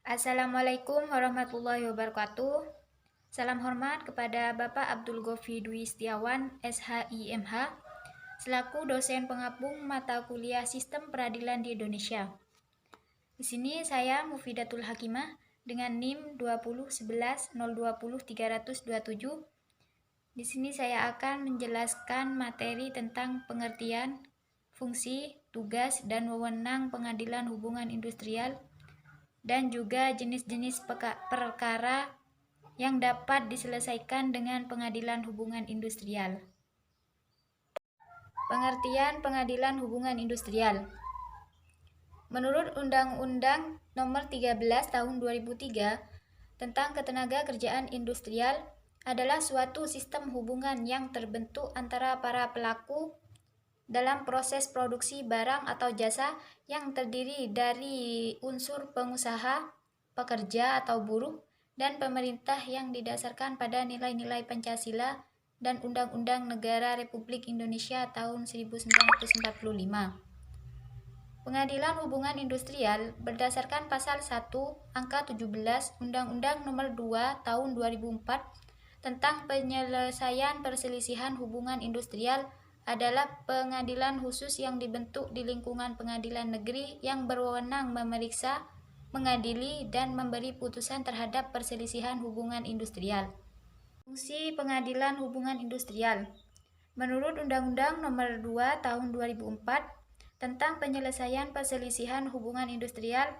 Assalamualaikum warahmatullahi wabarakatuh. Salam hormat kepada Bapak Abdul Gofi Dwi Setiawan, SHIMH, selaku dosen penggabung mata kuliah Sistem Peradilan di Indonesia. Di sini saya Mufidatul Hakimah dengan NIM 2011020327. Di sini saya akan menjelaskan materi tentang pengertian, fungsi, tugas, dan wewenang pengadilan hubungan industrial dan juga jenis-jenis perkara yang dapat diselesaikan dengan pengadilan hubungan industrial. Pengertian pengadilan hubungan industrial. Menurut Undang-Undang Nomor 13 Tahun 2003 tentang Ketenagakerjaan Industrial adalah suatu sistem hubungan yang terbentuk antara para pelaku dalam proses produksi barang atau jasa yang terdiri dari unsur pengusaha, pekerja atau buruh, dan pemerintah yang didasarkan pada nilai-nilai Pancasila dan Undang-Undang Negara Republik Indonesia tahun 1945. Pengadilan hubungan industrial berdasarkan pasal 1 angka 17 Undang-Undang Nomor 2 Tahun 2004 tentang penyelesaian perselisihan hubungan industrial adalah pengadilan khusus yang dibentuk di lingkungan pengadilan negeri yang berwenang memeriksa, mengadili, dan memberi putusan terhadap perselisihan hubungan industrial. Fungsi pengadilan hubungan industrial. Menurut Undang-Undang Nomor 2 Tahun 2004 tentang penyelesaian perselisihan hubungan industrial,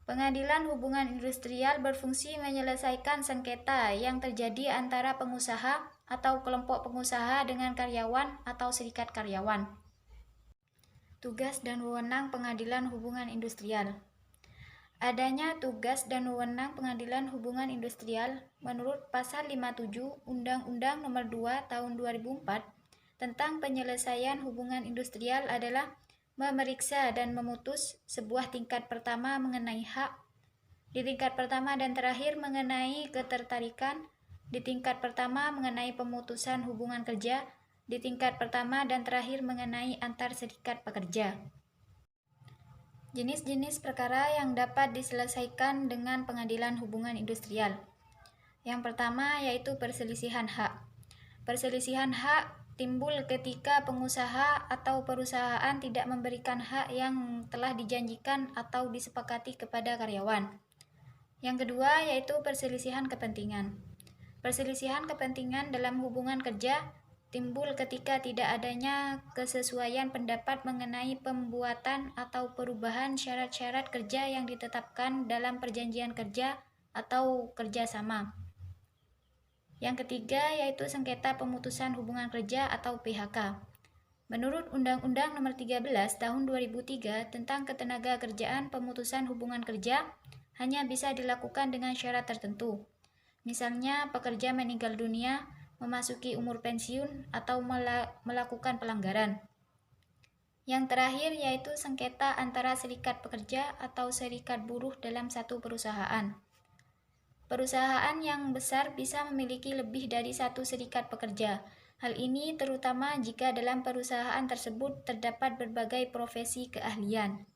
pengadilan hubungan industrial berfungsi menyelesaikan sengketa yang terjadi antara pengusaha atau kelompok pengusaha dengan karyawan atau serikat karyawan. Tugas dan wewenang pengadilan hubungan industrial. Adanya tugas dan wewenang pengadilan hubungan industrial menurut pasal 57 Undang-Undang Nomor 2 Tahun 2004 tentang penyelesaian hubungan industrial adalah memeriksa dan memutus sebuah tingkat pertama mengenai hak, di tingkat pertama dan terakhir mengenai ketertarikan, di tingkat pertama mengenai pemutusan hubungan kerja, di tingkat pertama dan terakhir mengenai antar serikat pekerja. Jenis-jenis perkara yang dapat diselesaikan dengan pengadilan hubungan industrial. Yang pertama yaitu perselisihan hak. Perselisihan hak timbul ketika pengusaha atau perusahaan tidak memberikan hak yang telah dijanjikan atau disepakati kepada karyawan. Yang kedua yaitu perselisihan kepentingan. Perselisihan kepentingan dalam hubungan kerja timbul ketika tidak adanya kesesuaian pendapat mengenai pembuatan atau perubahan syarat-syarat kerja yang ditetapkan dalam perjanjian kerja atau kerjasama. Yang ketiga yaitu sengketa pemutusan hubungan kerja atau PHK. Menurut Undang-Undang Nomor 13 Tahun 2003 tentang Ketenagakerjaan Pemutusan Hubungan Kerja hanya bisa dilakukan dengan syarat tertentu. Misalnya pekerja meninggal dunia, memasuki umur pensiun, atau melakukan pelanggaran. Yang terakhir yaitu sengketa antara serikat pekerja atau serikat buruh dalam satu perusahaan. Perusahaan yang besar bisa memiliki lebih dari satu serikat pekerja. Hal ini terutama jika dalam perusahaan tersebut terdapat berbagai profesi keahlian.